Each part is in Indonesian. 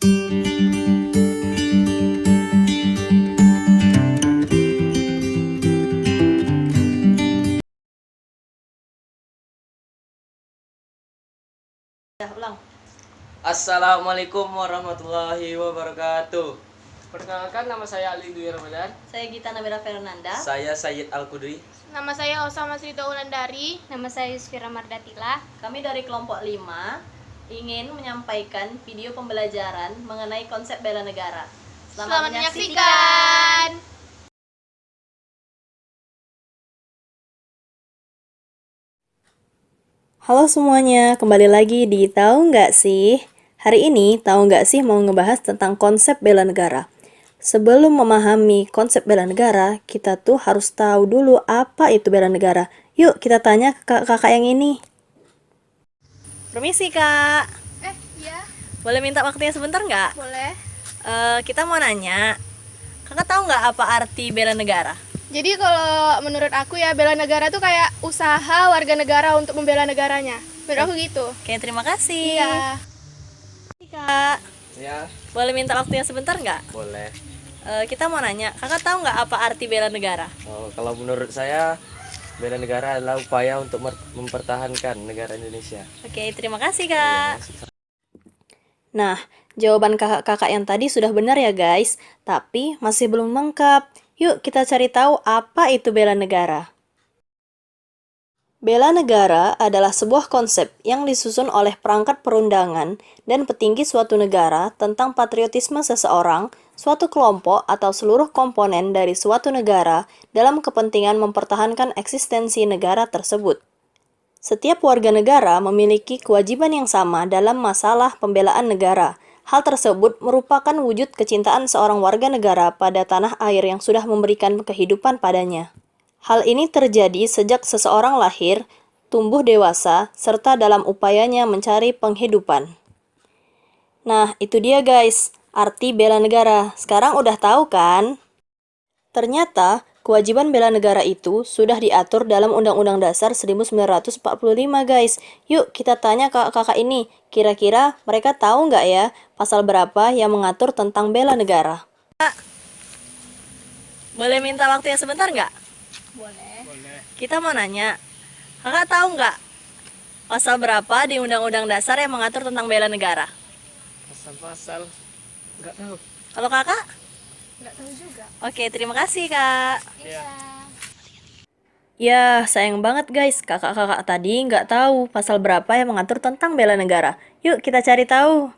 Ya, ulang. Assalamualaikum warahmatullahi wabarakatuh. Perkenalkan, nama saya Ali Dwi Ramadan. Saya Gita Nabila Fernanda. Saya Sayyid Al-Qudri. Nama saya Osama Sita Wulandari. Nama saya Yusfira Mardatila. Kami dari kelompok 5 ingin menyampaikan video pembelajaran mengenai konsep bela negara. Selamat menyaksikan. Halo semuanya, kembali lagi di Tahu Nggak Sih? Hari ini Tahu Nggak Sih mau ngebahas tentang konsep bela negara. Sebelum memahami konsep bela negara, kita tuh harus tahu dulu apa itu bela negara. Yuk kita tanya ke kakak yang ini. Permisi kak, Iya, boleh minta waktunya sebentar nggak? boleh. Kita mau nanya, kakak tahu nggak apa arti bela negara? Jadi kalau menurut aku ya, bela negara tuh kayak usaha warga negara untuk membela negaranya. Menurut aku gitu. Oke, terima kasih. Iya. Kak, Ya, boleh minta waktunya sebentar nggak? boleh. Kita mau nanya, kakak tahu nggak apa arti bela negara? Kalau menurut saya, bela negara adalah upaya untuk mempertahankan negara Indonesia. Oke, terima kasih kak. Nah, jawaban kakak-kakak yang tadi sudah benar ya guys, tapi masih belum lengkap. Yuk kita cari tahu apa itu bela negara. Bela negara adalah sebuah konsep yang disusun oleh perangkat perundangan dan petinggi suatu negara tentang patriotisme seseorang, suatu kelompok atau seluruh komponen dari suatu negara dalam kepentingan mempertahankan eksistensi negara tersebut. Setiap warga negara memiliki kewajiban yang sama dalam masalah pembelaan negara. Hal tersebut merupakan wujud kecintaan seorang warga negara pada tanah air yang sudah memberikan kehidupan padanya. Hal ini terjadi sejak seseorang lahir, tumbuh dewasa, serta dalam upayanya mencari penghidupan. Nah, itu dia guys, arti bela negara. Sekarang udah tahu kan? Ternyata, kewajiban bela negara itu sudah diatur dalam Undang-Undang Dasar 1945 guys. Yuk kita tanya ke kakak ini, kira-kira mereka tahu nggak ya pasal berapa yang mengatur tentang bela negara? Boleh minta waktunya sebentar nggak? Boleh. Kita mau nanya, kakak tahu nggak pasal berapa di Undang-Undang Dasar yang mengatur tentang bela negara? Pasal-pasal nggak tahu. Kalau kakak? Nggak tahu juga. Oke, terima kasih kak. Iya. Ya, sayang banget guys, kakak-kakak tadi nggak tahu pasal berapa yang mengatur tentang bela negara. Yuk kita cari tahu.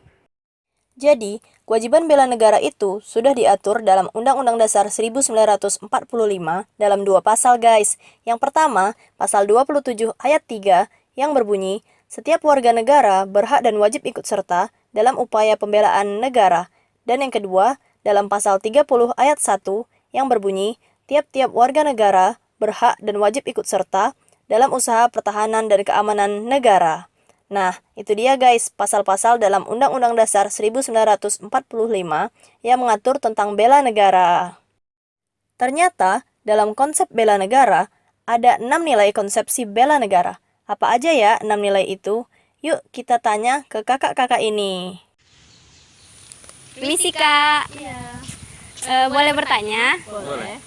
Jadi, kewajiban bela negara itu sudah diatur dalam Undang-Undang Dasar 1945 dalam 2 pasal guys. Yang pertama, pasal 27 ayat 3 yang berbunyi, setiap warga negara berhak dan wajib ikut serta dalam upaya pembelaan negara. Dan yang kedua, dalam pasal 30 ayat 1 yang berbunyi, tiap-tiap warga negara berhak dan wajib ikut serta dalam usaha pertahanan dan keamanan negara. Nah, itu dia guys, pasal-pasal dalam Undang-Undang Dasar 1945 yang mengatur tentang bela negara. Ternyata, dalam konsep bela negara, ada 6 nilai konsepsi bela negara. Apa aja ya 6 nilai itu? Yuk kita tanya ke kakak-kakak ini. Permisi kak. Boleh bertanya? Boleh.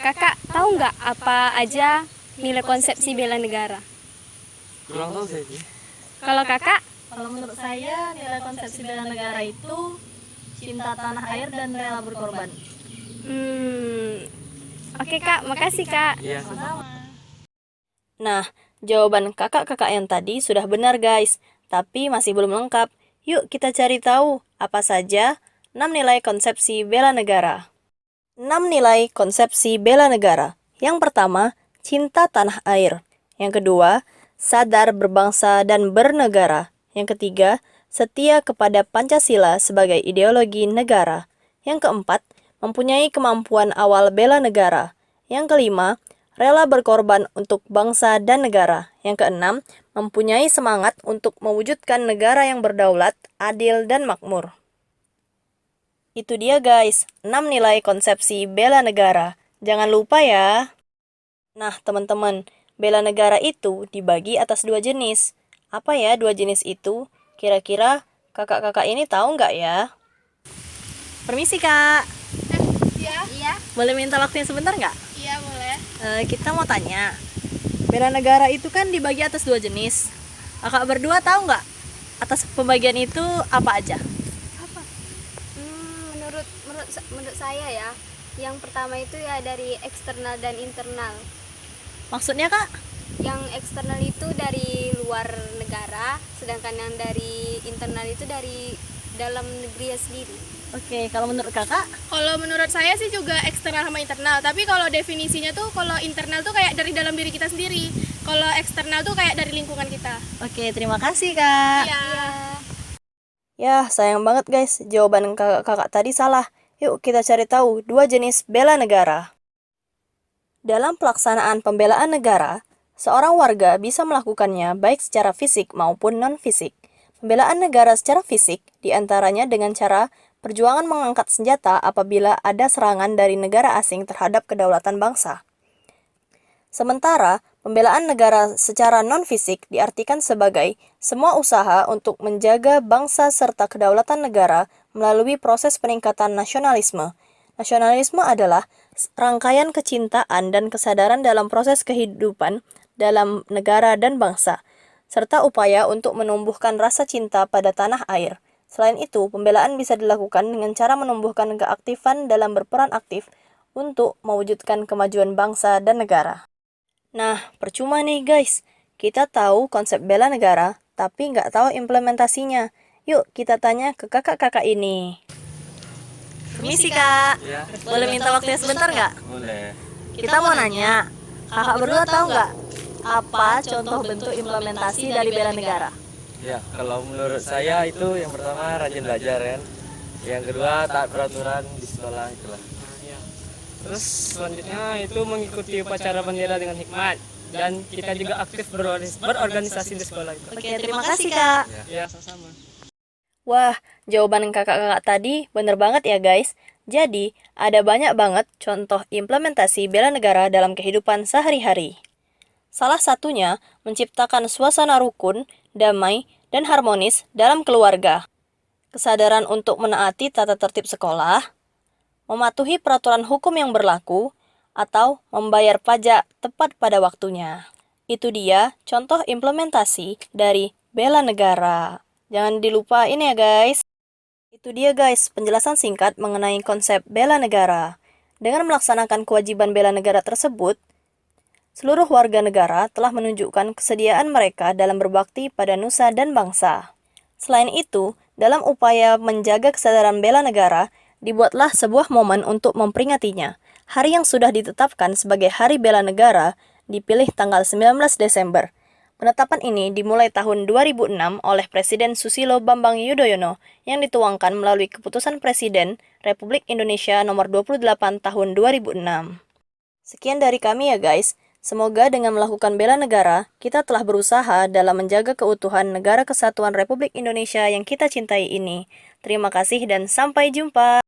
Kakak tahu nggak apa aja nilai konsepsi bela negara? Kurang tahu saya sih. Kalau kakak? Kalau menurut saya, nilai konsepsi bela negara itu cinta tanah air dan rela berkorban. Oke kak, makasih kak. Iya. Nah, jawaban kakak-kakak yang tadi sudah benar guys, tapi masih belum lengkap. Yuk kita cari tahu apa saja 6 nilai konsepsi bela negara. 6 nilai konsepsi bela negara. Yang pertama, cinta tanah air. Yang kedua, sadar berbangsa dan bernegara. Yang ketiga, setia kepada Pancasila sebagai ideologi negara. Yang keempat, mempunyai kemampuan awal bela negara. Yang kelima, rela berkorban untuk bangsa dan negara. Yang keenam, mempunyai semangat untuk mewujudkan negara yang berdaulat, adil, dan makmur. Itu dia guys, 6 nilai konsepsi bela negara. Jangan lupa ya. Nah teman-teman, bela negara itu dibagi atas 2 jenis. Apa ya 2 jenis itu? Kira-kira kakak-kakak ini tahu nggak ya? Permisi kak, Iya, boleh minta waktunya sebentar nggak? iya boleh. Kita mau tanya, bela negara itu kan dibagi atas 2 jenis. Kakak berdua tahu nggak atas pembagian itu apa aja? Menurut saya ya, yang pertama itu ya dari eksternal dan internal. Maksudnya kak? Yang eksternal itu dari luar negara, sedangkan yang dari internal itu dari dalam negeri sendiri. Oke, kalau menurut kakak? Kalau menurut saya sih juga eksternal sama internal. Tapi kalau definisinya tuh kalau internal tuh kayak dari dalam diri kita sendiri. Kalau eksternal tuh kayak dari lingkungan kita. Oke, terima kasih kak. Iya. Ya, sayang banget guys, jawaban kakak-kakak tadi salah. Yuk kita cari tahu 2 jenis bela negara. Dalam pelaksanaan pembelaan negara, seorang warga bisa melakukannya baik secara fisik maupun non-fisik. Pembelaan negara secara fisik diantaranya dengan cara perjuangan mengangkat senjata apabila ada serangan dari negara asing terhadap kedaulatan bangsa. Sementara, pembelaan negara secara non-fisik diartikan sebagai semua usaha untuk menjaga bangsa serta kedaulatan negara melalui proses peningkatan nasionalisme. Nasionalisme adalah rangkaian kecintaan dan kesadaran dalam proses kehidupan dalam negara dan bangsa, serta upaya untuk menumbuhkan rasa cinta pada tanah air. Selain itu, pembelaan bisa dilakukan dengan cara menumbuhkan keaktifan dalam berperan aktif untuk mewujudkan kemajuan bangsa dan negara. Nah, percuma nih guys, kita tahu konsep bela negara, tapi nggak tahu implementasinya. Yuk kita tanya ke kakak-kakak ini. Permisi kak, Ya, boleh minta waktunya sebentar nggak? boleh. Kita mau nanya, kakak berdua tahu nggak apa contoh bentuk implementasi dari bela negara? Ya, kalau menurut saya itu yang pertama rajin belajar kan. Yang kedua taat peraturan di sekolah itulah. Ya. Terus selanjutnya itu mengikuti upacara bendera dengan hikmat, dan kita juga aktif berorganisasi di sekolah itu. Oke, terima kasih kak. Ya, sama-sama. Wah, jawaban kakak-kakak tadi bener banget ya guys. Jadi, ada banyak banget contoh implementasi bela negara dalam kehidupan sehari-hari. Salah satunya, menciptakan suasana rukun, damai, dan harmonis dalam keluarga. Kesadaran untuk menaati tata tertib sekolah, mematuhi peraturan hukum yang berlaku, atau membayar pajak tepat pada waktunya. Itu dia contoh implementasi dari bela negara. Jangan dilupain ya guys. Itu dia guys, penjelasan singkat mengenai konsep bela negara. Dengan melaksanakan kewajiban bela negara tersebut, seluruh warga negara telah menunjukkan kesediaan mereka dalam berbakti pada nusa dan bangsa. Selain itu, dalam upaya menjaga kesadaran bela negara, dibuatlah sebuah momen untuk memperingatinya. Hari yang sudah ditetapkan sebagai Hari Bela Negara dipilih tanggal 19 Desember. Penetapan ini dimulai tahun 2006 oleh Presiden Susilo Bambang Yudhoyono yang dituangkan melalui Keputusan Presiden Republik Indonesia Nomor 28 Tahun 2006. Sekian dari kami ya guys. Semoga dengan melakukan bela negara, kita telah berusaha dalam menjaga keutuhan Negara Kesatuan Republik Indonesia yang kita cintai ini. Terima kasih dan sampai jumpa.